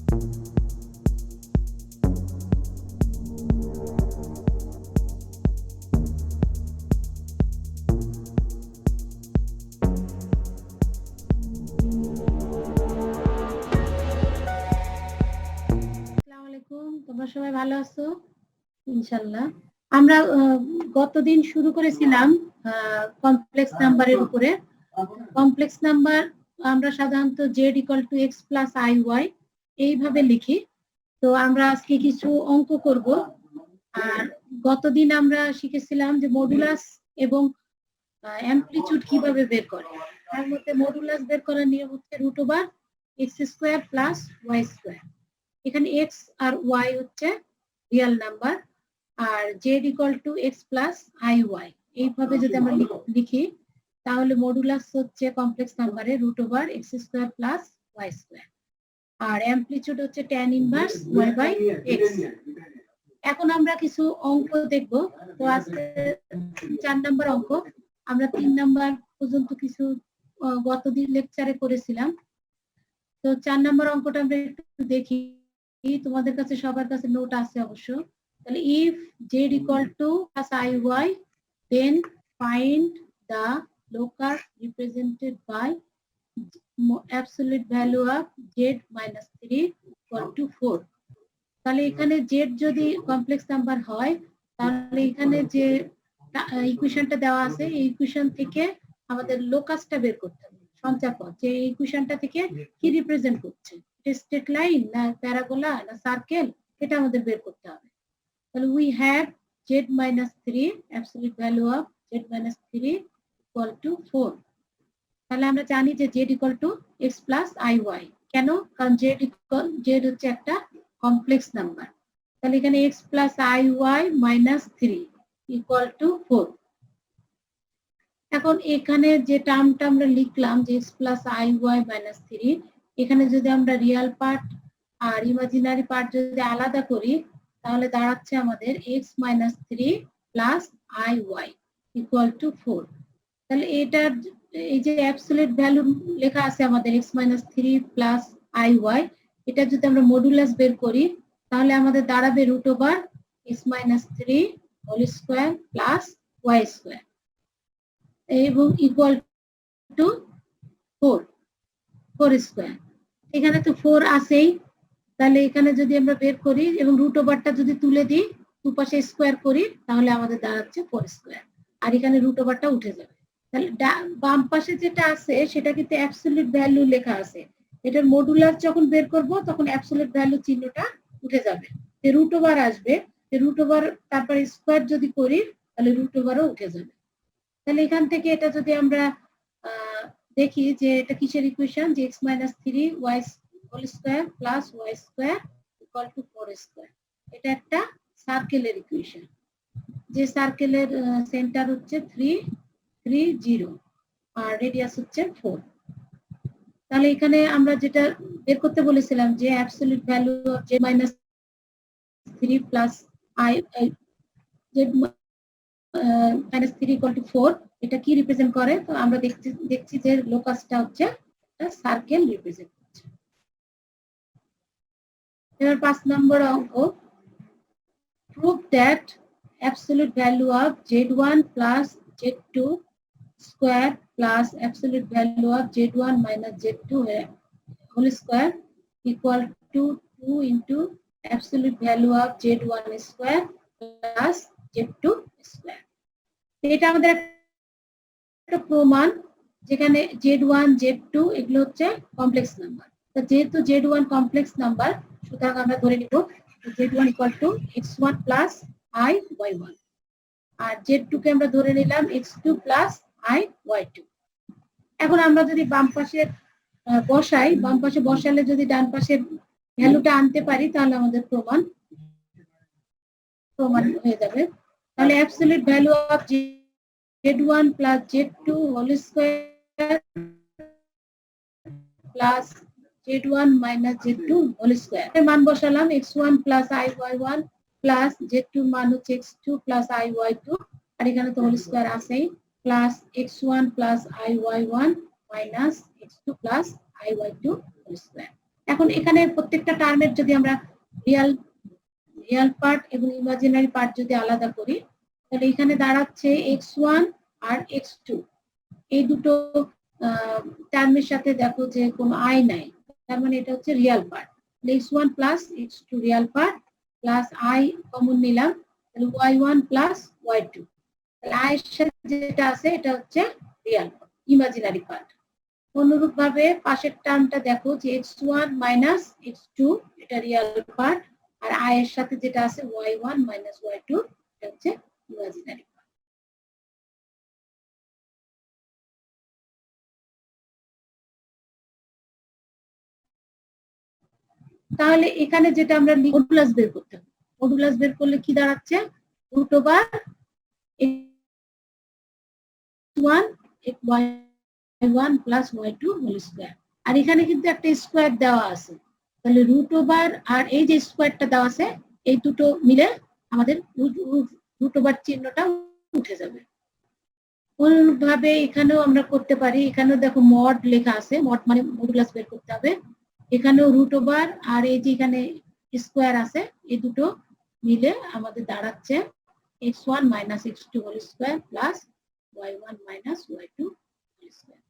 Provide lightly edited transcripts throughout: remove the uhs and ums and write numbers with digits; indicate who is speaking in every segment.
Speaker 1: তোমরা সবাই ভালো আছো ইনশাআল্লাহ। আমরা গতদিন শুরু করেছিলাম কমপ্লেক্স নাম্বারের উপরে। কমপ্লেক্স নাম্বার আমরা সাধারণত z = x + iy এইভাবে লিখি। তো আমরা আজকে কিছু অঙ্ক করব। আর গতদিন আমরা শিখেছিলাম যে মডুলাস এবং অ্যামপ্লিটিউড কিভাবে বের করে। তার মধ্যে মডুলাস বের করার নিয়ম হচ্ছে √x² + y²। এখানে x আর y হচ্ছে রিয়েল নাম্বার, আর z = x + iy এইভাবে যদি আমরা লিখি তাহলে মডুলাস হচ্ছে কমপ্লেক্স নাম্বারে √x² + y², আর অ্যামপ্লিটিউড হচ্ছে tan ইনভার্স y/x। এখন আমরা কিছু অঙ্ক দেখব। তো আজকে 4 নাম্বার অঙ্ক। আমরা 3 নাম্বার পর্যন্ত কিছু গতদিন লেকচারে করেছিলাম। তো 4 নাম্বার অঙ্কটা আমরা একটু দেখি। তোমাদের কাছে সবার কাছে নোট আছে অবশ্য। তাহলে if z = +iy then find the locus represented by absolute value of z - 3 = 4। তাহলে এখানে z যদি কমপ্লেক্স নাম্বার হয় তাহলে এখানে যে ইকুয়েশনটা দেওয়া আছে এই ইকুয়েশন থেকে আমাদের লোকাসটা বের করতে হবে, সঞ্চাপদ, যে ইকুয়েশনটা থেকে কি রিপ্রেজেন্ট করছে, স্ট্রেট লাইন না প্যারাবোলা না সার্কেল, এটা আমাদের বের করতে হবে। তাহলে we have z - 3, absolute value of z - 3 = 4। তাহলে আমরা জানি যে z = x + iy। কেন? কারণ z হচ্ছে একটা কমপ্লেক্স নাম্বার। তাহলে এখানে x + iy - 3 = 4। এখন এখানে যে টার্মটা আমরা লিখলাম যে x + iy - 3, এখানে যদি আমরা রিয়েল পার্ট আর ইমাজিনারি পার্ট যদি আলাদা করি তাহলে দাঁড়াচ্ছে আমাদের x - 3 + iy = 4। তাহলে এটার এই যে অ্যাবসলিউট ভ্যালু লেখা আছে আমাদের x - 3 + iy, এটা যদি আমরা মডুলাস বের করি তাহলে আমাদের দাঁড়াবে √x - 3 হোল স্কয়ার + y² এবং ইকুয়াল টু 4² এখানে তো 4 আছেই। তাহলে এখানে যদি আমরা বের করি এবং √টা যদি তুলে দিই দুপাশে স্কয়ার করি তাহলে আমাদের দাঁড়াচ্ছে 4², আর এখানে √টা উঠে যাবে। তাহলে বাম পাশে যেটা আছে সেটা কিন্তু অ্যাবসলিউট ভ্যালু লেখা আছে। এটার মডুলাস যখন বের করব তখন অ্যাবসলিউট ভ্যালু চিহ্নটা উঠে যাবে, যে √, আসবে, যে √, তারপর স্কয়ার যদি করি তাহলে √ও উঠে যাবে। তাহলে এখান থেকে এটা যদি আমরা দেখি যে এটা কিসের ইকুয়েশন, যে x - 3 y² + y² = 4²। এটা একটা সার্কেলের ইকুয়েশন, যে সার্কেলের সেন্টার হচ্ছে 3, 3, 0 আর রেডিয়াস হচ্ছে 4। তাহলে এখানে আমরা যেটা বের করতে বলেছিলাম যে absolute value of z - 3 + i z - 3 = 4, এটা কি রিপ্রেজেন্ট করে? তো আমরা দেখছি যে লোকাসটা হচ্ছে একটা সার্কেল রিপ্রেজেন্ট করছে। এবার 5 নম্বর অঙ্ক, prove that absolute value of z1 + z2 square plus absolute value of z1 - z2 whole square equal to 2 into absolute value of z1 square plus z2 square. এটা আমাদের একটা প্রমাণ, যেখানে z1 z2 এগুলো হচ্ছে কমপ্লেক্স নাম্বার। তো যেহেতু z1 complex number সুতরাং আমরা ধরে নিব z1 = x1 + iy1, আর z2 কে আমরা ধরে নিলাম x2 + iy2। এখন আমরা যদি বাম পাশে বসাই, বাম পাশে বসালে যদি ডান পাশের ভ্যালুটা আনতে পারি তাহলে আমাদের প্রমাণ হয়ে যাবে। তাহলে absolute value of z1 + z2 whole square plus z1 - z2 whole square এর মান বসালাম, x1 + iy1 প্লাস z2 মান হচ্ছে x2 + iy2, আর এখানে তো হোল স্কয়ার আছেই, plus x1 + iy1 minus x2 + iy2 whole square. এখন এখানে প্রত্যেকটা টার্মের যদি আমরা রিয়াল পার্ট এবং ইমাজিনারি পার্ট যদি আলাদা করি, তাহলে এখানে দাঁড়াচ্ছে x1 আর x2, এই দুটো টার্মের সাথে দেখো যে কোনো আই নাই, তার মানে এটা হচ্ছে Real part. x1 plus x2 Real part plus I common নিলাম, তাহলে y1 প্লাস y2, তাহলে আই এর সাথে যেটা আছে এটা হচ্ছে রিয়াল ইমাজিনারি পার্ট। অনুরূপ ভাবে পাশের টার্মটা দেখো যে x1 মাইনাস x2 এটা রিয়াল পার্ট, আর আই এর সাথে যেটা আছে y1 মাইনাস y2 এটা হচ্ছে ইমাজিনারি। তাহলে এখানে যেটা আমরা মডুলাস বের করতে হবে, মডুলাস বের করলে কি দাঁড়াচ্ছে root over x1 y1 plus y2 whole square, আর এখানে কিন্তু একটা স্কয়ার দেওয়া আছে, তাহলে রুট ওভার আর এই যে স্কয়ারটা দেওয়া আছে এই দুটো মিলে আমাদের রুট ওভার চিহ্নটা উঠে যাবে। অনুরূপভাবে এখানেও আমরা করতে পারি, এখানেও দেখো মড লেখা আছে, মড মানে মডুলাস বের করতে হবে, এখানেও রুট ওভার আর এই যে এখানে স্কয়ার আছে এই দুটো মিলে আমাদের দাঁড়াচ্ছে x1 minus x2 whole square plus y1 minus y2 whole square.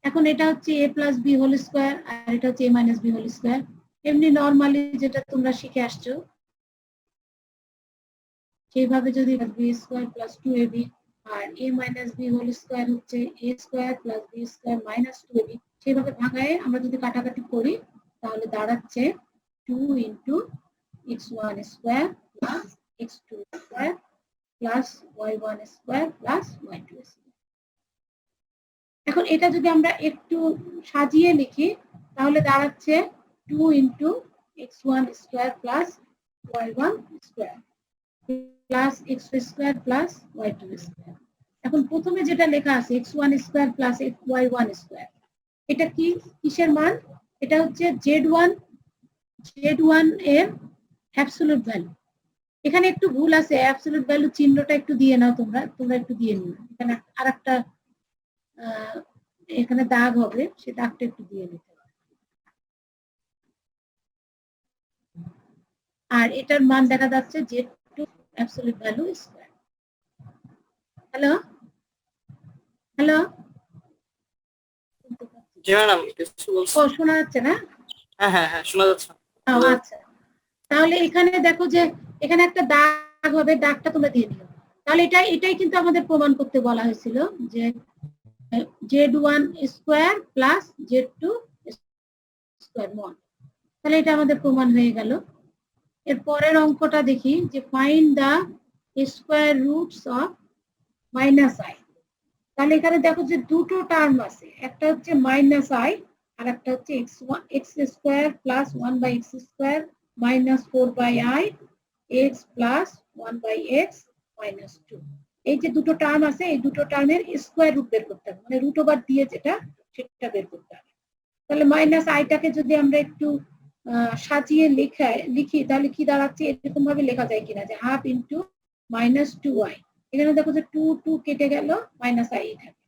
Speaker 1: এখন এটা হচ্ছে a plus b whole square আর এটা হচ্ছে a minus b whole square. এমনি নরমালি যেটা তোমরা শিখে আসছো সেইভাবে যদি b স্কয়ার প্লাস 2ab আর a minus b whole square হচ্ছে a square plus b square minus 2ab, সেইভাবে ভাগায়ে আমরা যদি কাটাকাটি করি তাহলে দাঁড়াচ্ছে 2 into x1 square plus x2 square plus y1 square plus y2 square. এখন এটা যদি আমরা একটু সাজিয়ে লিখি তাহলে দাঁড়াচ্ছে 2 into x1 square plus y1 square plus x2 square plus y2 square. এখন প্রথমে যেটা লেখা আছে x1 square plus y1 square, এটা কি কিসের মান? এটা হচ্ছে z1 এর অ্যাবসলিউট ভ্যালু। এখানে একটু ভুল আছে, অ্যাবসলিউট ভ্যালু চিহ্নটা একটু দিয়ে নাও, তোমরা একটু দিয়ে নিও, এখানে আরেকটা এখানে দাগ হবে, সে দাগটা একটু দিয়ে নিতে হবে। আর এটার মান দেখা যাচ্ছে z2 absolute value square. Hello hello,
Speaker 2: জি ম্যাডাম কিছু বলছেন?
Speaker 1: ও শোনা যাচ্ছে না?
Speaker 2: হ্যাঁ হ্যাঁ হ্যাঁ শোনা যাচ্ছে।
Speaker 1: আচ্ছা, তাহলে এখানে দেখো যে এখানে একটা দাগ হবে, দাগটা তোমরা দিয়ে দিও। তাহলে এটাই কিন্তু আমাদের প্রমাণ করতে বলা হয়েছিল যে z1 square plus z2 square mod, তাহলে এটা আমাদের প্রমাণ হয়ে গেল। এর পরের অঙ্কটা দেখি যে find the square roots of minus i. তাহলে এখানে দেখো যে দুটো টার্ম আছে, একটা হচ্ছে মাইনাস আই আর একটা হচ্ছে x square plus 1 by x square minus 4 by i x plus 1 by x minus 2। এই যে দুটো টার্ম আছে এই দুটো টার্মের স্কয়ার রুট বের করতে হবে, মানে রুট ওভার দিয়ে যেটা সেটা বের করতে হবে। তাহলে মাইনাস আইটাকে যদি আমরা একটু সাজিয়ে লিখি তাহলে কি দাঁড়াচ্ছে, এরকম ভাবে লেখা যায় কিনা যে হাফ ইন্টু মাইনাস 2i। এখানে দেখো যে 2 কেটে গেল, মাইনাস আই থাকে।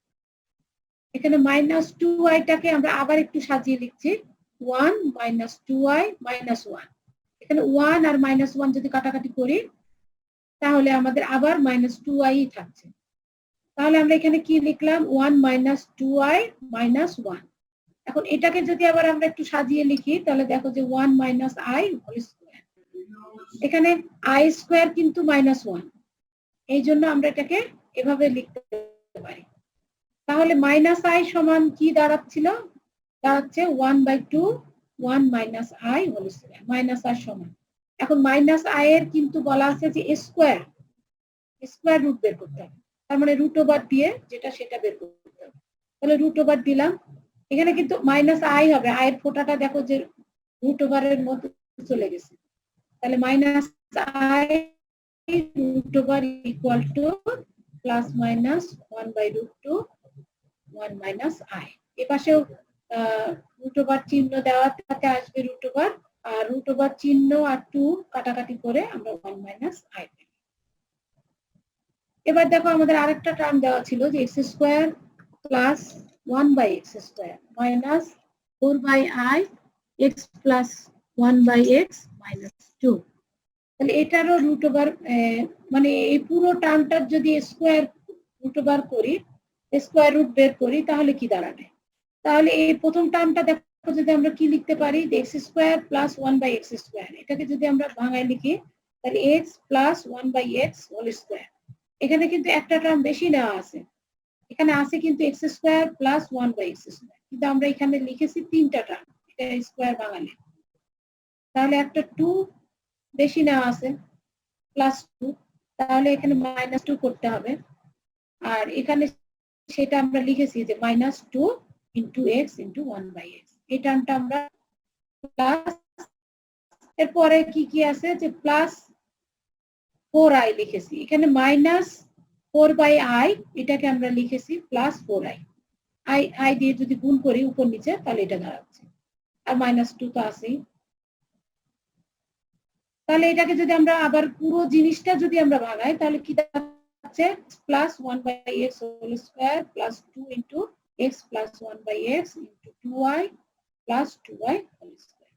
Speaker 1: এখানে মাইনাস 2i টাকে আমরা আবার একটু সাজিয়ে লিখছি 1 মাইনাস 2i মাইনাস 1। এখানে 1 আর মাইনাস 1 যদি কাটাকাটি করি তাহলে আমাদের আবার মাইনাস 2i থাকছে। তাহলে আমরা এখানে কি লিখলাম 1 মাইনাস 2i মাইনাস 1। এখন এটাকে যদি আবার আমরা একটু সাজিয়ে লিখি তাহলে দেখো যে 1 মাইনাস i হোল স্কয়ার। এখানে i স্কয়ার কিন্তু মাইনাস 1, এই জন্য আমরা এটাকে এভাবে লিখতে পারি। তাহলে মাইনাস আই সমান কি দাঁড়াচ্ছিল, দাঁড়াচ্ছে 1/2 1 minus i whole square, minus আর সমান। এখন মাইনাস আই এর কিন্তু বলা আছে যে স্কয়ার রুট বের করতে হবে, তার মানে রুট ওভার দিয়ে যেটা সেটা বের করতে হবে। তাহলে রুট ওভার দিলাম, এখানে কিন্তু মাইনাস আই হবে, আই এর ফোঁটাটা দেখো যে রুট ওভারের মধ্যে চলে গেছে, তাহলে minus i root over equal to plus minus 1/√2 1 minus i. এপাশেও রুট ওভার চিহ্ন দেওয়া থাকে আসবে রুট ওভার, আর রুট ওভার চিহ্ন আর 2 কাটাকাটি করে আমরা 1 মাইনাস আই পাই। এবার দেখো আমাদের আরেকটা টার্ম দেওয়া ছিল যে x square plus 1 by x square minus 4 by i x plus 1/x minus 2। তাহলে এটারও রুট ওভার, মানে এই পুরো টার্মটার যদি স্কোয়ার রুট ওভার করি, স্কোয়ার রুট বের করি, তাহলে কি দাঁড়াবে? তাহলে এই প্রথম টার্মটা দেখো, যদি আমরা কি লিখতে পারি, x square plus 1/x square, এটাকে যদি আমরা ভাঙায় লিখি, তাহলে x plus 1/x whole square. এখানে কিন্তু একটা টার্ম বেশি নেওয়া আছে, এখানে আছে কিন্তু x square plus 1/x square, কিন্তু আমরা এখানে লিখেছি তিনটা টার্ম, এটা স্কোয়ার বাঙালি, তাহলে একটা 2 বেশি নেওয়া আছে প্লাস 2, তাহলে এখানে মাইনাস 2 করতে হবে। আর এখানে সেটা আমরা লিখেছি যে minus 2 into x into 1/x, এই টার্মটা আমরা প্লাস, এরপরে কি কি আছে যে প্লাস 4i লিখেছি, এখানে মাইনাস 4/i, এটাকে আমরা লিখেছি প্লাস 4i, আই দিয়ে যদি গুণ করি উপর নিচে, তাহলে এটা দাঁড়াচ্ছে, আর মাইনাস 2 তো আছেই। তাহলে এটাকে যদি আমরা আবার পুরো জিনিসটা যদি আমরা ভাঙাই, তাহলে কি দাঁড়াচ্ছে, plus 1/x whole square plus 2 into x plus 1/x into 2i plus 2y whole square.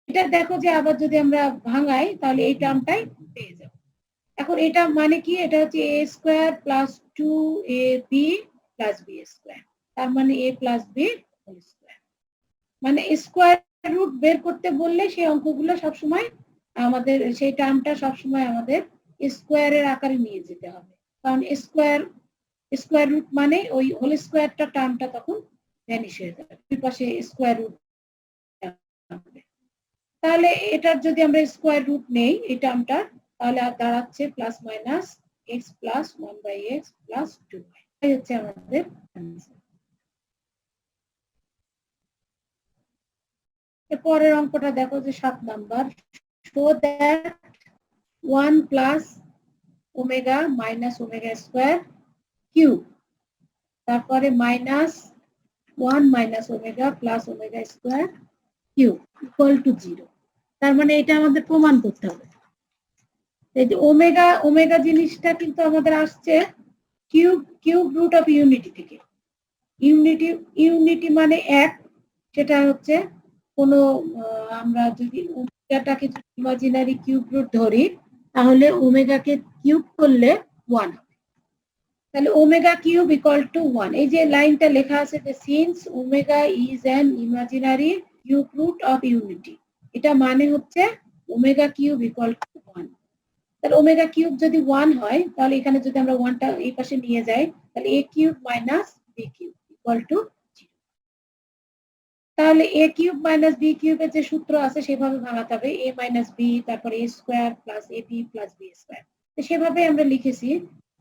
Speaker 1: এটা দেখো যে আবার যদি আমরা ভাঙাই, তাহলে এই টার্মটাই পেয়ে যাব। এখন এটা মানে কি, এটা হচ্ছে a square plus 2ab plus b square, তার মানে a plus b whole square. মানে স্কয়ার রুট বের করতে বললে সেই অঙ্কগুলো সবসময় আমাদের, সেই টার্মটা সবসময় আমাদের স্কয়ারের আকারে নিয়ে যেতে হবে, কারণ স্কয়ার রুট মানে ওই হোল স্কয়ারটা টার্মটা তখন ভ্যানিশ হয়ে যাবে, দুই পাশে স্কয়ার রুট। তাহলে এটার যদি আমরা স্কয়ার রুট নেই এই টার্মটা, তাহলে দাঁড়াচ্ছে plus minus x plus 1/x plus 2y, এই হচ্ছে আমাদের অ্যান্সার। পরের অঙ্কটা দেখো যে 7 number, show that 1 plus omega minus omega square cube, তারপরে minus 1 minus omega plus omega square cube equal to 0। তার মানে এটা আমাদের প্রমাণ করতে হবে। এই যে ওমেগা ওমেগা জিনিসটা কিন্তু আমাদের আসছে কিউব রুট অফ ইউনিটি থেকে। ইউনিটি মানে এক, সেটা হচ্ছে কোনো আমরা যদি ওমেগাটাকে ইমাজিনারি কিউব রুট ধরি, তাহলে ওমেগাকে কিউব করলে 1 হবে, তাহলে ওমেগা কিউব ইকুয়াল টু 1। এই যে লাইনটা লেখা আছে যে since omega is an imaginary cube root of unity, এটা মানে হচ্ছে ওমেগা কিউব ইকুয়াল টু 1। তাহলে ওমেগা কিউব যদি 1 হয়, তাহলে এখানে যদি আমরা 1টা এই পাশে নিয়ে যাই, তাহলে a cube minus b cube equal to 0। তাহলে a কিউব মাইনাস b কিউবের যে সূত্র আছে সেভাবে ভাঙাতে হবে, a মাইনাস b, তারপরে a square plus ab plus b square. তো সেভাবে আমরা লিখেছি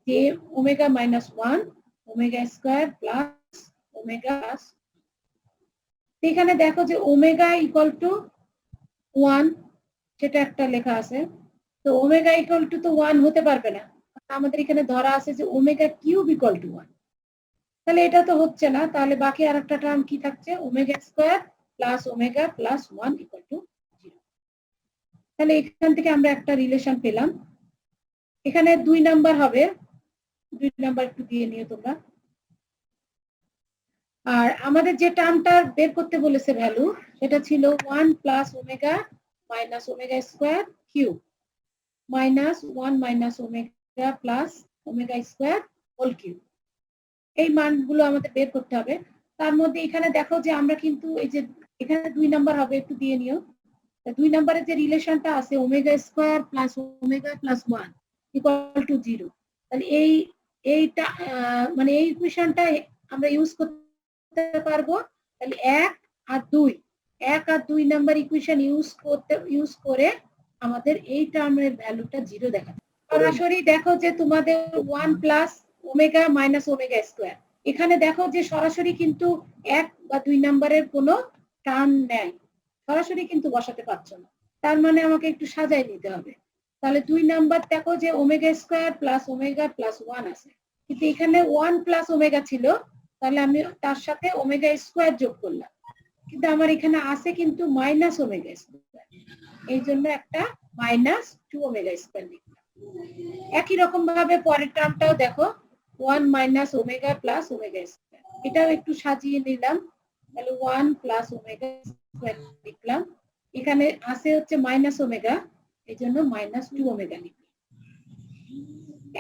Speaker 1: যে omega minus 1 omega square plus omega plus. এখানে দেখো যে ওমেগা ইকুয়াল টু 1, সেটা একটা লেখা আছে, তো ওমেগা ইকুয়াল টু তো 1 হতে পারবে না, আমাদের এখানে ধরা আছে যে ওমেগা কিউব ইকুয়াল টু 1, তাহলে এটা তো হচ্ছে না। তাহলে বাকি আরেকটা টার্ম কি থাকছে, omega square plus omega plus 1 equal to 0। তাহলে এখান থেকে আমরা একটা রিলেশন পেলাম। এখানে 2 নাম্বার হবে, 2 নাম্বার একটু দিয়ে নিও তোমরা। আর আমাদের যে টার্মটা বের করতে বলেছে ভ্যালু, সেটা ছিল 1 plus omega minus omega square cube minus 1 minus omega plus omega square whole cube. এই মানগুলো আমাদের বের করতে হবে। তার মধ্যে এখানে দেখো যে আমরা কিন্তু এই যে এখানে 2 নাম্বার হবে, একটু দিয়ে নিও। 2 নাম্বারের যে রিলেশনটা আছে omega square plus omega plus 1 equal to 0, তাহলে এইটা মানে এই ইকুয়েশনটা আমরা ইউজ করতে পারবো। তাহলে 1 আর 2 নাম্বার ইকুয়েশন ইউজ করে আমাদের এই টার্মের ভ্যালুটা 0 দেখাবে। সরাসরি দেখো যে তোমাদের 1 plus omega minus omega square, এখানে দেখো যে সরাসরি কিন্তু 1 বা 2 নাম্বারের কোনো টার্ম নেই, সরাসরি কিন্তু বসাতে পারছো না, তার মানে আমাকে একটু সাজাই নিতে হবে। তাহলে 2 নাম্বার দেখো যে omega square plus omega plus 1 আছে, কিন্তু এখানে 1 প্লাস ওমেগা ছিল, তাহলে আমি তার সাথে ওমেগা স্কয়ার যোগ করলাম, কিন্তু আমার এখানে আছে কিন্তু মাইনাস ওমেগা স্কয়ার, এই জন্য একটা মাইনাস 2 ওমেগা স্কয়ার লিখলাম। একই রকম ভাবে পরের টার্মটাও দেখো 1 minus omega plus omega square, এটাও একটু সাজিয়ে নিলাম, তাহলে 1 প্লাস ওমেগা স্কোয়ার লিখলাম, এখানে আছে হচ্ছে মাইনাস ওমেগা, এই জন্য মাইনাস 2 ওমেগা লিখলাম।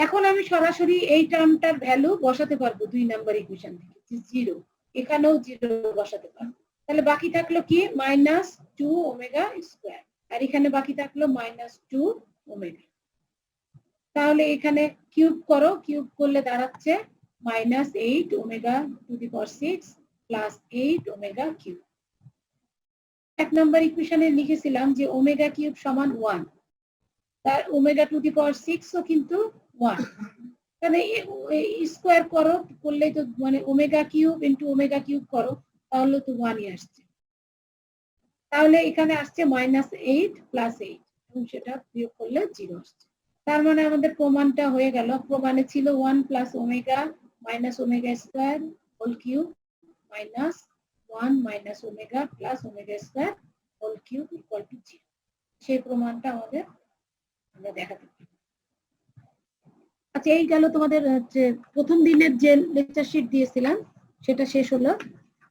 Speaker 1: এখন আমি সরাসরি এই টার্মটার ভ্যালু বসাতে পারবো 2 নাম্বার ইকুয়েশন থেকে, 0, এখানেও 0 বসাতে পারবো। তাহলে বাকি থাকলো কি মাইনাস 2 ওমেগা স্কোয়ার, আর এখানে বাকি থাকলো মাইনাস 2 ওমেগা। তাহলে এখানে কিউব করো, কিউব করলে দাঁড়াচ্ছে minus 8 omega to the power 6 plus 8 omega cube. 1 number ইকুয়েশনে লিখেছিলাম যে ওমেগা কিউব সমান 1, তার ওমেগা টু দি পাওয়ার 6 ও কিন্তু 1, তাহলে স্কোয়ার করো, করলেই তো মানে omega cube into omega cube করো, তাহলে তো 1ই আসছে। তাহলে এখানে আসছে মাইনাস 8 প্লাস 8, এবং সেটা বিয়োগ করলে 0 আসছে। তার মানে আমাদের প্রমাণটা হয়ে গেল। প্রমাণে ছিল 1 plus omega minus omega square whole cube minus 1 minus omega plus omega square whole cube equal to 0। সেই প্রমাণটা আমাদের আমরা দেখাতে পারি। আচ্ছা, এই গেল তোমাদের হচ্ছে প্রথম দিনের যে লেকচার শিট দিয়েছিলাম সেটা শেষ হলো।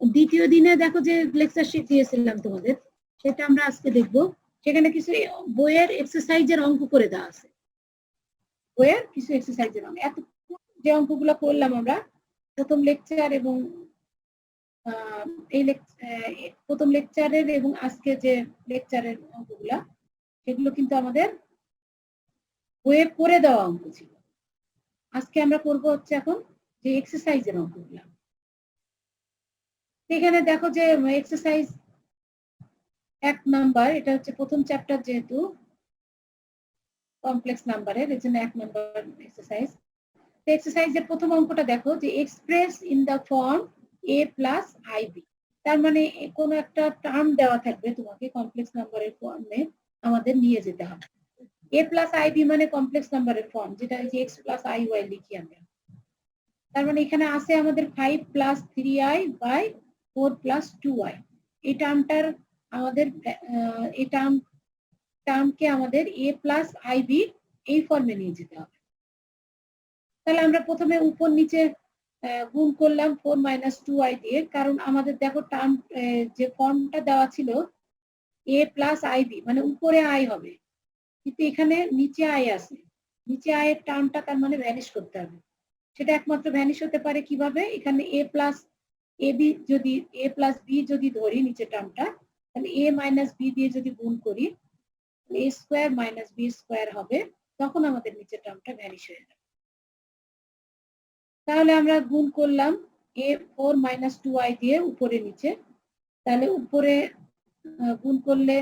Speaker 1: দ্বিতীয় দিনে দেখো যে লেকচার শিট দিয়েছিলাম তোমাদের, সেটা আমরা আজকে দেখব। সেখানে কিছু বইয়ের এক্সারসাইজের অঙ্ক করে দেওয়া আছে। বইয়ের কিছু এক্সারসাইজের অঙ্ক, এত যে অঙ্কগুলো করলাম আমরা প্রথম লেকচার এবং এই প্রথম লেকচারের এবং আজকে যে লেকচারের অঙ্কগুলা, সেগুলো কিন্তু আমাদের বইয়ে করে দেওয়া অঙ্ক ছিল। আজকে আমরা করব হচ্ছে এখন যে এক্সারসাইজের অঙ্কগুলা। এখানে দেখো যে এক্সারসাইজ 1 নাম্বার, এটা হচ্ছে প্রথম চ্যাপ্টার, যেহেতু কমপ্লেক্স নাম্বারের, এর জন্য 1 নাম্বার এক্সারসাইজ। এক্সারসাইজের প্রথম অঙ্কটা দেখো যে express in the form a plus ib। তার মানে কোনো একটা টার্ম দেওয়া থাকবে তোমাকে কমপ্লেক্স নাম্বারের ফর্মে আমাদের নিয়ে যেতে হবে। a প্লাস ib মানে কমপ্লেক্স নাম্বারের ফর্ম, যেটা যে x প্লাস iy লিখি আমরা। তার মানে এখানে আছে আমাদের 5 plus 3i by 4 plus 2i। এই টার্মটার আমাদের এই টার্মকে আমাদের a প্লাস ib এই ফর্মে নিয়ে যেতে হবে। তাহলে আমরা প্রথমে উপর নিচে গুণ করলাম 4 মাইনাস 2i দিয়ে, কারণ আমাদের দেখো টার্ম যে ফর্মটা দেওয়া ছিল a প্লাস ib মানে উপরে i হবে, কিন্তু এখানে নিচে i আছে। নিচে i এর টার্মটা তার মানে ভ্যানিশ করতে হবে। সেটা একমাত্র ভ্যানিশ হতে পারে কিভাবে, এখানে a প্লাস ab যদি a প্লাস b যদি ধরি নিচে টার্মটা, তাহলে a মাইনাস b দিয়ে যদি গুণ করি a square minus b square হবে, তখন আমাদের নিচে টার্মটা ভ্যানিশ হয়ে যাবে। তাহলে আমরা গুণ করলাম a 4 মাইনাস 2i দিয়ে উপরে নিচে। তাহলে উপরে গুণ করলে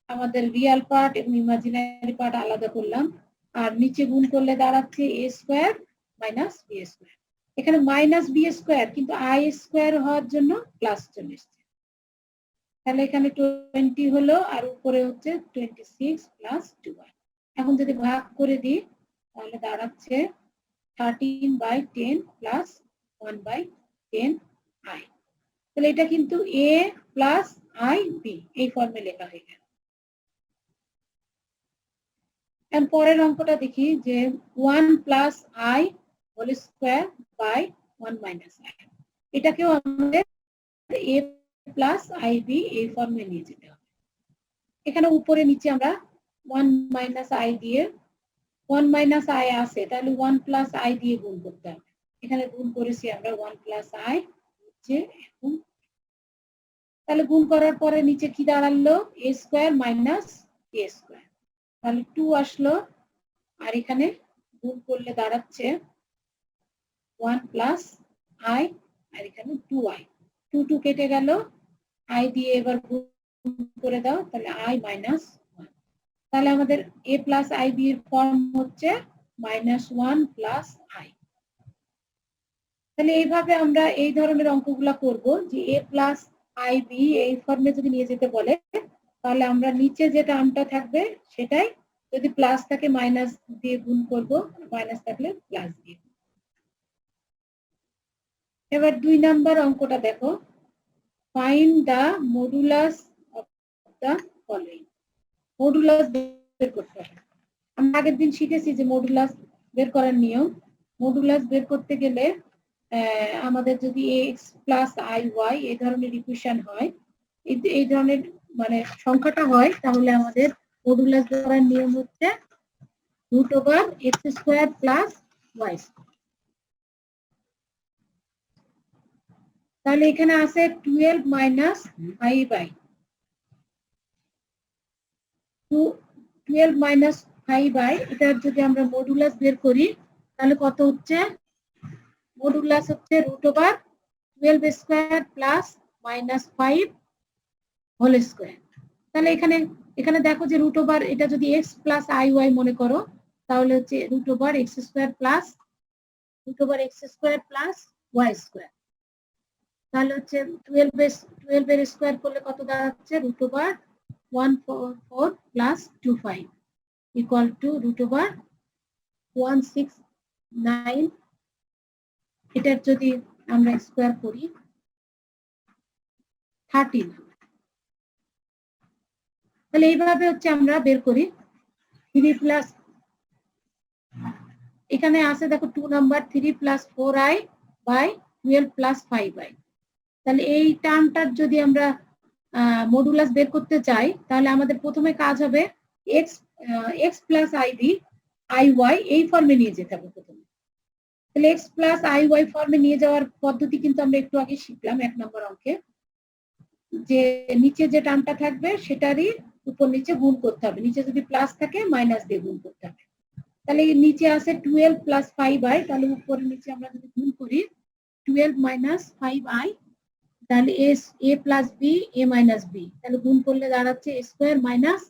Speaker 1: আমাদের রিয়াল পার্ট এবং ইমাজিনারি পার্ট আলাদা করলাম, আর নিচে গুণ করলে দাঁড়াচ্ছে a square minus b square. এখানে মাইনাস b স্কোয়ার, কিন্তু i স্কোয়ার হওয়ার জন্য প্লাস চলে এসছে। তাহলে এখানে 20 হলো, আর উপরে হচ্ছে 26 প্লাস 2i। এখন যদি ভাগ করে দিই তাহলে দাঁড়াচ্ছে 13/10 প্লাস 1/10i। তাহলে এটা কিন্তু a প্লাস i b এই ফর্মে লেখা হয়ে গেল। এখন পরের অঙ্কটা দেখি যে 1 plus i whole square by 1 minus i। এটাকেও আমাদের a প্লাস ib এই ফর্মে নিয়ে যেতে হবে। এখানে উপরে নিচে আমরা 1 মাইনাস i দিয়ে 1 মাইনাস i আছে, তাহলে 1 প্লাস i দিয়ে গুণ করতে হবে। এখানে গুণ করেছি আমরা 1 প্লাস i নিচে, এবং তাহলে গুণ করার পরে নিচে কি দাঁড়ালো a square minus a square, তাহলে 2 আসলো, আর এখানে গুণ করলে দাঁড়াচ্ছে 1 প্লাস i, আর এখানে 2i। 2 কেটে গেল, i দিয়ে এবার গুণ করে দাও, তাহলে i মাইনাস 1। তাহলে আমাদের a প্লাস ib এর ফর্ম হচ্ছে মাইনাস 1 প্লাস i। তাহলে এইভাবে আমরা এই ধরনের অঙ্কগুলা করব যে a প্লাস ib এই ফর্মে যদি নিয়ে যেতে বলে, তাহলে আমরা নিচে যে টার্মটা থাকবে সেটাই যদি প্লাস থাকে মাইনাস দিয়ে গুণ করব, মাইনাস থাকলে প্লাস দিয়ে। এবার 2 নাম্বার অঙ্কটা দেখো, find the modulus of the following. Modulus বের করতে হবে। আমরা আগের দিন শিখেছি যে মডুলাস বের করার নিয়ম। মডুলাস বের করতে গেলে আমাদের যদি x প্লাস iy এই ধরনের ইকুয়েশন হয়, এই ধরনের মানে সংখ্যাটা হয়, তাহলে আমাদের মডুলাস ধরার নিয়ম হচ্ছে √x² প্লাস y। তাহলে এখানে আছে 12 মাইনাস 5/, 12 মাইনাস 5/, এটার যদি আমরা মডুলাস বের করি তাহলে কত হচ্ছে? মডুলাস হচ্ছে √12² প্লাস মাইনাস 5 হোল স্কয়ার। তাহলে এখানে দেখো যে √ এটা যদি x প্লাস iy মনে করো, তাহলে হচ্ছে √x² প্লাস y²। তাহলে হচ্ছে 12 এর স্কয়ার করলে কত দাঁড়াচ্ছে? √144 প্লাস 25 ইকুয়াল টু √169। এটার যদি আমরা স্কয়ার করি 13। তাহলে এইভাবে হচ্ছে আমরা বের করি 3 প্লাস, এখানে আছে দেখো 2 number 3 plus 4i by 12 plus 5i। তাহলে এই টার্মটার যদি আমরা মডুলাস বের করতে চাই, তাহলে আমাদের প্রথমে কাজ হবে x প্লাস iy এই ফর্মে নিয়ে যেতে হবে প্রথমে। তাহলে x প্লাস iy ফর্মে নিয়ে যাওয়ার পদ্ধতি কিন্তু আমরা একটু আগে শিখলাম 1 নম্বর অঙ্কে, যে নিচে যে টার্মটা থাকবে সেটারই উপর নিচে গুণ করতে হবে, নিচে যদি প্লাস থাকে মাইনাস দিয়ে গুণ করতে হবে। তাহলে নিচে আছে 12 প্লাস 5i, তাহলে উপরে নিচে আমরা যদি গুণ করি 12 মাইনাস 5i, তাহলে a plus b a minus b, তাহলে গুণ করলে দাঁড়াচ্ছে a square minus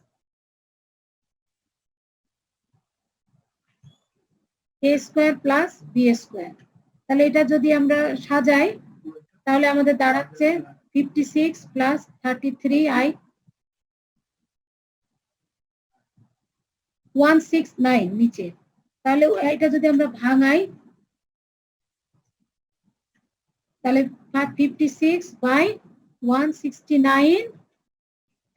Speaker 1: a square plus b square. তাহলে এটা যদি আমরা সাজাই তাহলে আমাদের দাঁড়াচ্ছে 56 প্লাস 33i 169 নিচে। তাহলে এটা যদি আমরা ভাঙাই তাহলে 56/169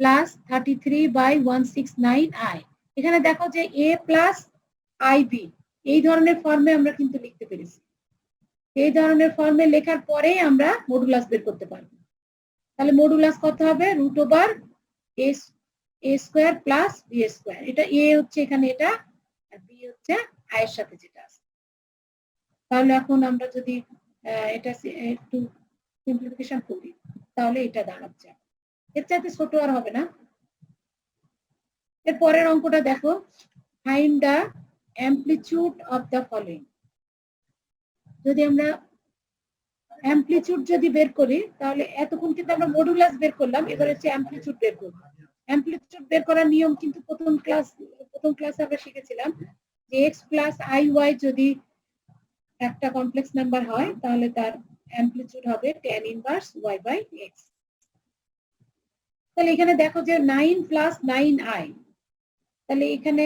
Speaker 1: প্লাস 33/169i। এখানে দেখো যে a প্লাস ib এই ধরনের ফর্মে আমরা কিন্তু লিখতে পেরেছি। এই ধরনের ফর্মে লেখার পরেই আমরা মডুলাস বের করতে পারবো। তাহলে মডুলাস কত হবে? √a² plus b²। এটা a হচ্ছে এখানে এটা, আর b হচ্ছে i এর সাথে যেটা আছে। তাহলে এখন আমরা যদি এটা একটু সিম্পলিফিকেশন করি তাহলে এটা দাঁড়াচ্ছে, এর চাইতে ছোট আর হবে না। এর পরের অঙ্কটা দেখো, find the amplitude of the following. যদি আমরা অ্যামপ্লিটিউড যদি বের করি তাহলে এতক্ষণ কিন্তু আমরা মডুলাস বের করলাম, এবার হচ্ছে অ্যামপ্লিটিউড বের করব। অ্যামপ্লিটিউড বের করার নিয়ম কিন্তু প্রথম ক্লাসে আমরা শিখেছিলাম যে x প্লাস iy যদি একটা কমপ্লেক্স নাম্বার হয় তাহলে তার অ্যামপ্লিটিউড হবে tan inverse y by x। তাহলে এখানে দেখো যে 9 প্লাস 9i, তাহলে এখানে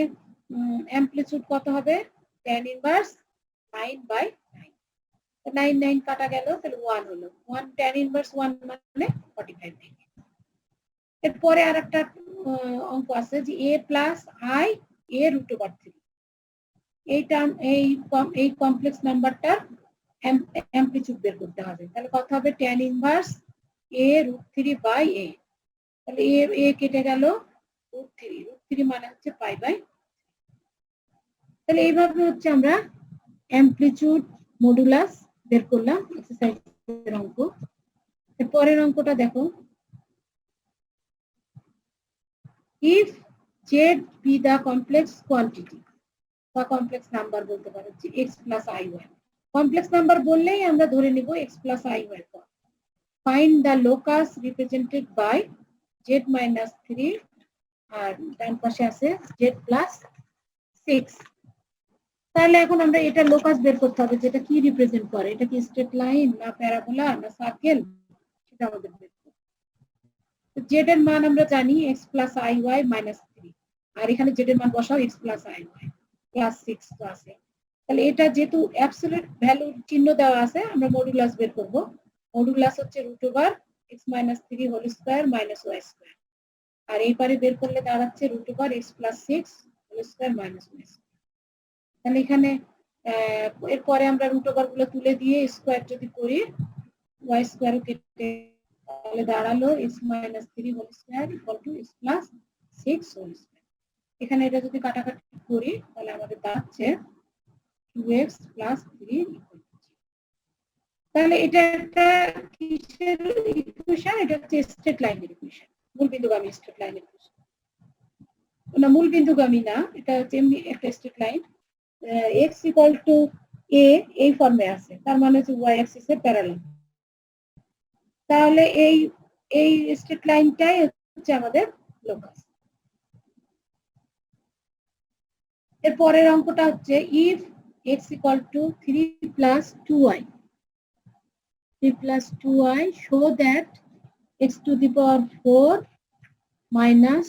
Speaker 1: অ্যামপ্লিটিউড কত হবে? tan inverse 9/9। 9 9 কাটা গেল, তাহলে 1 হলো। 1 tan ইনভার্স 1 মানে 45 ডিগ্রি। এরপরে আরেকটা অঙ্ক আছে যে a প্লাস i a √3। এই কমপ্লেক্স নাম্বারটার অ্যামপ্লিটিউড বের করতে হবে। তাহলে কত হবে? tan inverse a √3/a। তাহলে a কেটে গেল, √3 মানে হচ্ছে π/। তাহলে এইভাবে হচ্ছে আমরা অ্যামপ্লিটিউড মডুলাস বের করলাম এক্সারসাইজের অঙ্ক। এর পরের অঙ্কটা দেখো, if z be the complex quantity বা কমপ্লেক্স নাম্বার বলতে পারো যে x plus iy। Complex number বললেই আমরা ধরে নিব x plus iy form. Find the locus represented by z minus 3, আর ডান পাশে আছে z প্লাস 6। তাহলে এখন আমরা এটা লোকাস বের করতে হবে, যেটা কি রিপ্রেজেন্ট করে, এটা কি স্ট্রেট লাইন না প্যারাবোলা না সার্কেল, সেটা আমাদের বের করতে হবে। z এর মান আমরা জানি x প্লাস iy মাইনাস 3, আর এখানে z এর মান বসাও x প্লাস iy প্লাস 6 তো আছে। তাহলে এটা যেহেতু অ্যাবসলিউট ভ্যালু চিহ্ন দেওয়া আছে, আমরা মডুলাস বের করব। মডুলাস হচ্ছে √x minus 3 whole square minus y square, আর এই পারে বের করলে দাঁড়াচ্ছে √x plus 6 whole square minus y square. তাহলে এখানে এরপরে আমরা √ গুলো তুলে দিয়ে স্কয়ার যদি করি y স্কয়ার কেটে তাহলে দাঁড়ালো x minus 3 whole square equal to x plus 6 whole square. এখানে এটা যদি কাটাকাটি করি তাহলে আমাদের দাঁড়াচ্ছে 2x প্লাস 3 ইকুয়াল টু 0। তাহলে এটা একটা কিসের ইকুয়েশন? এটা হচ্ছে স্ট্রেট লাইনের ইকুয়েশন, মূল বিন্দুগামী স্ট্রেট লাইনের ইকুয়েশন। না, মূল বিন্দুগামী না, এটা হচ্ছে এমনি একটা straight line. x equal to a এই ফর্মে আছে, তার মানে হচ্ছে y অ্যাক্সিস এর প্যারালাল। তাহলে এই স্ট্রেট লাইনটাই হচ্ছে আমাদের লোকাস। এর পরের অঙ্কটা হচ্ছে if x equal to 3 plus 2y, 3 plus 2y, show that x to the power 4 minus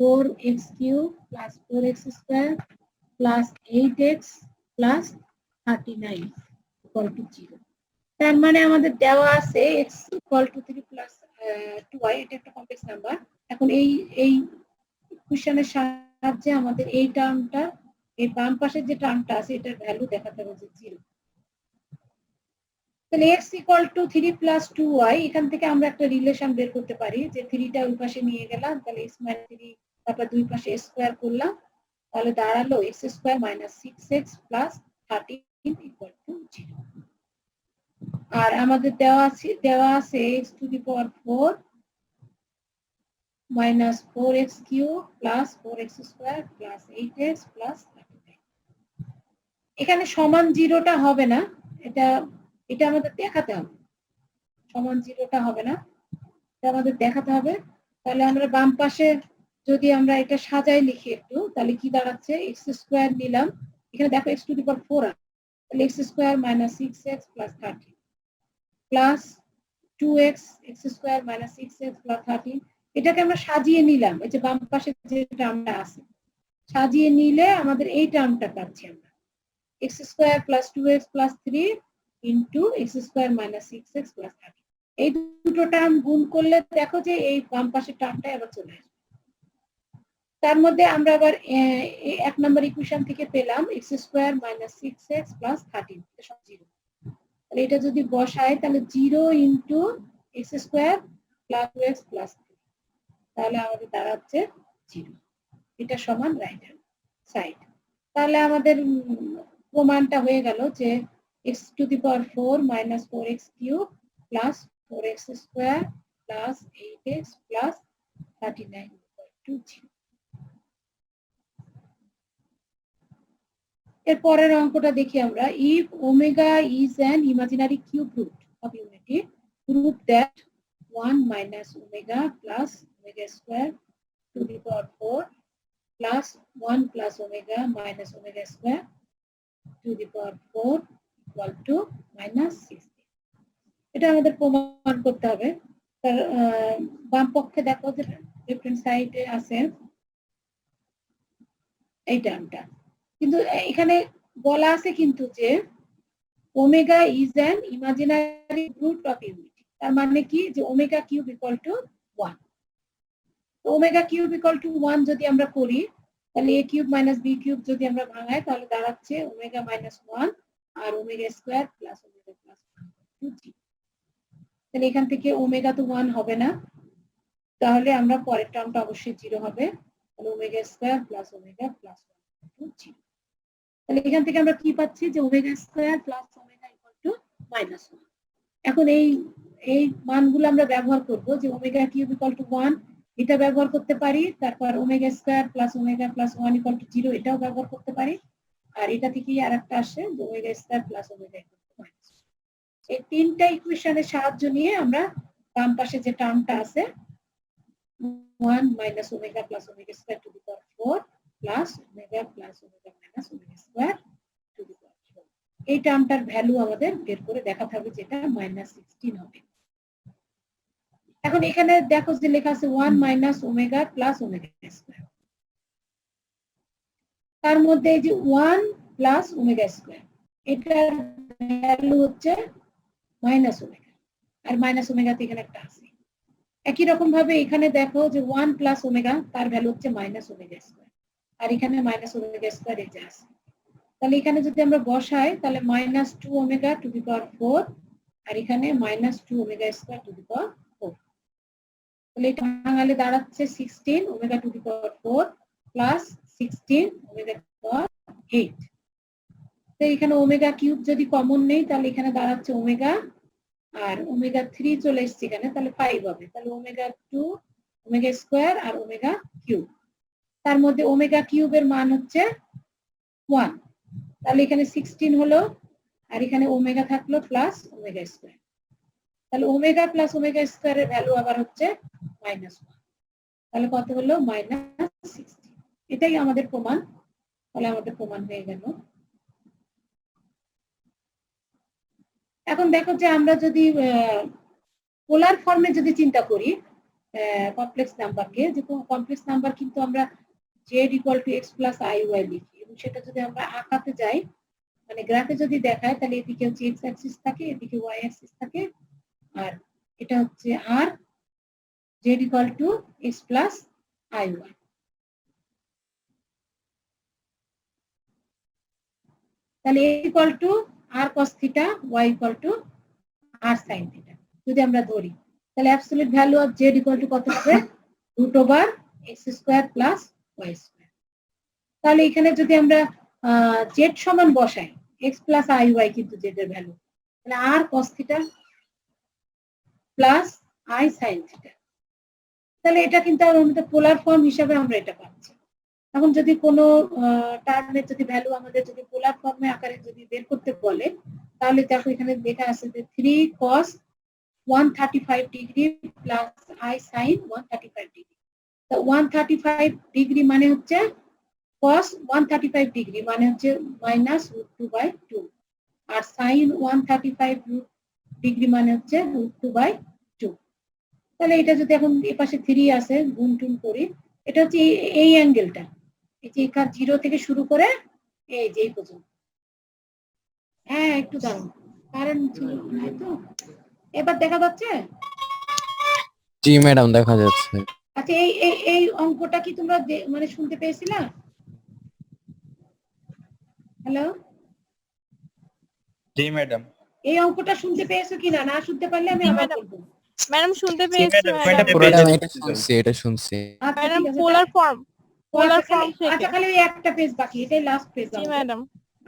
Speaker 1: 4x cube plus 4x square plus 8x plus 39 equal to 0. তার মানে আমাদের দেওয়া আছে x equal to 3 plus 2y, এটা একটা কমপ্লেক্স নাম্বার। এখন এই ইকুয়েশনের সাহায্যে আমাদের এই টার্মটা, এই বাম পাশের যে টার্মটা আছে এটার ভ্যালু দেখাতে হবে যে 0। তাহলে x equal to 3 plus 2y, এখান থেকে আমরা একটা রিলেশন বের করতে পারি যে 3 টা ওই পাশে নিয়ে গেলাম, তাহলে x minus 3, তারপর দুই পাশে স্কয়ার করলাম, তাহলে দাঁড়ালো x square minus 6x plus 13 equal to 0। আর আমাদের দেওয়া আছে x to the power 4 minus 4x cube plus 4x square plus 8x plus 39। এখানে সমান 0টা হবে না, এটা আমাদের দেখাতে হবে। সমান 0টা হবে না, এটা আমাদের দেখাতে হবে। তাহলে আমরা বাম পাশে যদি আমরা এটা সাজাই লিখি একটু, তাহলে কি দাঁড়াচ্ছে? x স্কয়ার নিলাম, এখানে দেখো x to the power 4 আছে, তাহলে x square minus 6x plus 13 plus 2x x square minus 6x plus 13। এটাকে আমরা সাজিয়ে নিলাম, এই যে বাম পাশে যে টার্মটা আছে সাজিয়ে নিলে আমাদের এই টার্মটা পাচ্ছি আমরা, x square plus 2x plus 3 into x square minus 6x plus 13। এই দুটো টার্ম গুণ করলে দেখো যে এই বাম পাশের টার্মটা আবার চলে আসবে। তার মধ্যে আমরা আবার এক নম্বর ইকুয়েশন থেকে পেলাম x square minus 6x plus 13, এটা সব 0। তাহলে এটা যদি বসাই তাহলে 0 into x square plus 2x plus 3, তাহলে আমাদের দাঁড়াচ্ছে 0। এটা সমান রাইট হ্যান্ড সাইড। তাহলে আমাদের প্রমাণটা হয়ে গেল যে x to the power 4 minus 4x cube plus 4x square plus 8x plus 39 equal to 0। এর পরের অঙ্কটা দেখি আমরা। if omega is an imaginary cube root of unity, prove that 1 minus omega plus omega square to the power 4 plus 1 plus omega minus omega square to the power 4 equal to minus 60। এটা আমাদের প্রমাণ করতে হবে। তার বাম পক্ষে দেখো যে লেফট সাইডে আছে এই টার্মটা, কিন্তু এখানে বলা আছে কিন্তু যে omega is an imaginary root of unity. তার মানে কি যে ওমেগা কিউব ইকুয়াল টু 1। তো ওমেগা কিউব ইকুয়াল টু 1 যদি আমরা করি তাহলে a cube minus b cube যদি আমরা ভাঙাই তাহলে দাঁড়াচ্ছে ওমেগা মাইনাস 1 আর omega square plus omega plus 1/2। তাহলে এখান থেকে ওমেগা তো 1 হবে না, তাহলে আমরা পরের টার্মটা অবশ্যই 0 হবে, তাহলে omega square plus omega plus 1/2। তাহলে এখান থেকে আমরা কি পাচ্ছি যে omega square plus omega equal to minus 1। এখন এই মানগুলো আমরা ব্যবহার করব, যে ওমেগা কিউব ইকুয়াল টু 1 এটা ব্যবহার করতে পারি, তারপর omega square plus omega plus 1 equal to 0 এটাও ব্যবহার করতে পারি, আর এটা থেকেই আরেকটা আসে যে omega square plus omega equal to minus. এই তিনটা ইকুয়েশনের সাহায্য নিয়ে আমরা বাম পাশে যে টার্মটা আছে 1 minus omega plus omega square to the power 4 plus omega plus omega minus omega square to the power 4, এই টার্মটার ভ্যালু আমাদের বের করে দেখাতে হবে, যেটা -16 হবে। এখন এখানে দেখো যে লেখা আছে 1 minus omega plus omega square, তার মধ্যে এই যে 1 প্লাস ওমেগা স্কয়ার এটার ভ্যালু হচ্ছে মাইনাস ওমেগা, আর মাইনাস ওমেগা তো এখানে একটা আছে। একই রকম ভাবে এখানে দেখো যে 1 প্লাস ওমেগা তার ভ্যালু হচ্ছে মাইনাস ওমেগা স্কয়ার, আর এখানে মাইনাস ওমেগা স্কয়ার এই যে আছে। তাহলে এখানে যদি আমরা বসাই তাহলে -2 ওমেগা টু দি পাওয়ার 4 আর এখানে -2 omega square to the power 4। তাহলে এটা ভাঙালে দাঁড়াচ্ছে 16 omega to the power 4 plus 16 omega to the power 8। তো এখানে ওমেগা কিউব যদি কমন নেই তাহলে এখানে দাঁড়াচ্ছে ওমেগা, আর ওমেগা 3 চলে এসছে এখানে, তাহলে 5 হবে। তাহলে ওমেগা 2 ওমেগা স্কয়ার আর ওমেগা কিউব, তার মধ্যে ওমেগা কিউবের মান হচ্ছে 1, তাহলে এখানে 16 হলো, আর এখানে ওমেগা থাকলো প্লাস ওমেগা স্কয়ার, তাহলে ওমেগা প্লাস ওমেগা স্কয়ারের ভ্যালু আবার হচ্ছে -1, তাহলে কত হলো -16। এটাই আমাদের প্রমাণ, তাহলে আমাদের প্রমাণ হয়ে গেল। এখন দেখো যে আমরা যদি পোলার ফর্মে যদি চিন্তা করি কমপ্লেক্স নাম্বারকে, যে কমপ্লেক্স নাম্বার কিন্তু আমরা z = x + iy লিখি, এবং সেটা যদি আমরা আঁকাতে যাই মানে গ্রাফে যদি দেখায় তাহলে এদিকে হচ্ছে x অ্যাক্সিস থাকে, এদিকে y অ্যাক্সিস থাকে, আর এটা হচ্ছে r z = x + iy। তাহলে a = r cos θ, y = r sin θ যদি আমরা ধরি, তাহলে অ্যাবসলিউট ভ্যালু অফ z = কত হবে √x² + y²। তাহলে এখানে যদি আমরা z সমান বসাই x + iy কিন্তু z এর ভ্যালু, তাহলে r cos θ + i sin θ, তাহলে এটা কিন্তু আমাদের পোলার ফর্ম হিসাবে আমরা এটা পাচ্ছি। এখন যদি কোনো টার্মের যদি ভ্যালু আমাদের যদি পোলার ফর্মে আকারে যদি বের করতে বলে, তাহলে দেখো এখানে লেখা আছে যে 3 cos 135 degree plus i sin 135 degree. তো 135 ডিগ্রি মানে হচ্ছে cos 135 ডিগ্রি মানে হচ্ছে -√2/2, আর sin 135 ডিগ্রি মানে হচ্ছে √2/2। তাহলে এটা যদি এখন এই পাশে 3 আছে গুণ টুন করি, এটা হচ্ছে এই অ্যাঙ্গেলটা, এই যে এখান 0 থেকে শুরু করে এই যে এই পর্যন্ত। হ্যাঁ একটু দাঁড়ান, কারেন্ট ছিল না তো। এবার দেখা যাচ্ছে?
Speaker 3: জি ম্যাডাম দেখা যাচ্ছে।
Speaker 1: আচ্ছা এই অঙ্কটা কি তোমরা মানে শুনতে পেয়েছিলা? হ্যালো,
Speaker 4: জি ম্যাডাম।
Speaker 1: এই অঙ্কটা শুনতে পেয়েছো কিনা? না শুনতে পারলে আমি আবার বলবো।
Speaker 5: ম্যাডাম শুনতে পেয়েছি
Speaker 3: ম্যাডাম এটা শুনছি।
Speaker 1: আচ্ছা
Speaker 5: ম্যাডাম
Speaker 1: ঠিক আছে,
Speaker 5: পোলার ফর্ম থেকে।
Speaker 1: আচ্ছা খালি ওই একটা পেজ বাকি, এটাই লাস্ট পেজ।
Speaker 5: জি ম্যাডাম।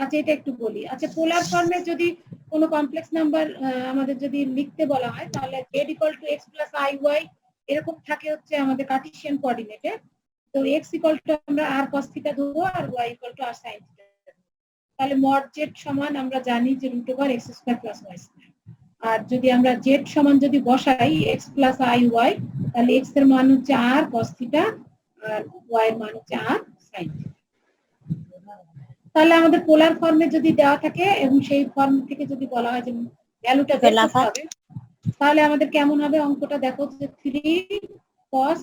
Speaker 1: আচ্ছা এটা একটু বলি। আচ্ছা পোলার ফর্মে যদি কোনো কমপ্লেক্স নাম্বার আমাদের যদি লিখতে বলা হয়, তাহলে z = x + iy এরকম থাকে হচ্ছে আমাদের কার্টেসিয়ান কোঅর্ডিনেটে। তো x = আমরা r cos θ ধরবো, আর y = r sin θ। তাহলে mod z সমান আমরা জানি যে √x² + y²। আর যদি আমরা z সমান যদি বসাই x + iy, তাহলে x এর মান হচ্ছে r cos θ আর y এর মান হচ্ছে r sin θ। তাহলে আমাদের পোলার ফর্মে যদি দেওয়া থাকে এবং সেই ফর্ম থেকে যদি বলা হয় যে ভ্যালুটা বের করতে হবে, তাহলে আমাদের কেমন হবে অঙ্কটা দেখো যে 3 cos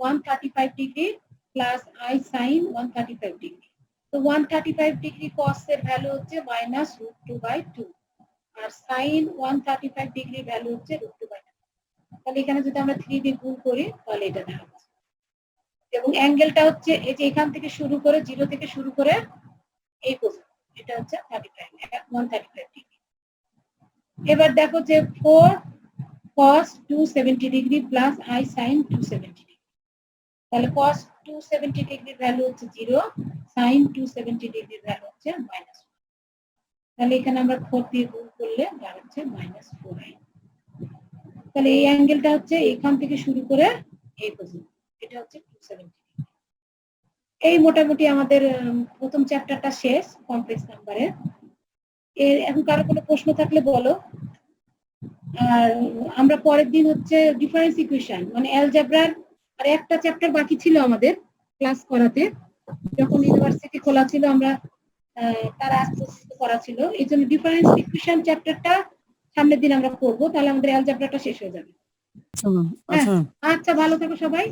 Speaker 1: 135 degree plus i sin 135 degree. তো 135 ডিগ্রি cos এর ভ্যালু হচ্ছে -√2/2, আর sin 135 ডিগ্রি ভ্যালু হচ্ছে √2/2। তাহলে এখানে যদি আমরা 3 দিয়ে গুণ করি তাহলে এটা দাঁড়াচ্ছে, এবং অ্যাঙ্গেলটা হচ্ছে এই যে এখান থেকে শুরু করে 0 থেকে শুরু করে এই পর্যন্ত, এটা হচ্ছে 135 ডিগ্রি। এবার দেখো যে 4 cos 270 degree plus i sin 270 degree, তাহলে cos 270 ডিগ্রির ভ্যালু হচ্ছে 0, sin 270 ডিগ্রির ভ্যালু হচ্ছে -1। তাহলে এখানে আমরা 4 দিয়ে গুণ করলে দাঁড়াচ্ছে -4i। তাহলে এই অ্যাঙ্গেলটা হচ্ছে এখান থেকে শুরু করে এই পর্যন্ত, এটা হচ্ছে 270 ডিগ্রি। এই মোটামুটি আমাদের প্রথম চ্যাপ্টারটা শেষ কমপ্লেক্স নাম্বারের। এখন কারো কোনো প্রশ্ন থাকলে বলো। আর আমরা পরের দিন হচ্ছে ডিফারেন্স ইকুয়েশন মানে অ্যালজেব্রার আর একটা চ্যাপ্টার বাকি ছিল আমাদের ক্লাস করাতে, যখন ইউনিভার্সিটি খোলা ছিল আমরা তার আগ পর্যন্ত করা ছিল, এই জন্য ডিফারেন্স ইকুয়েশন চ্যাপ্টারটা সামনের দিন আমরা করবো, তাহলে আমাদের অ্যালজেব্রাটা শেষ হয়ে যাবে। আচ্ছা ভালো থেকো সবাই।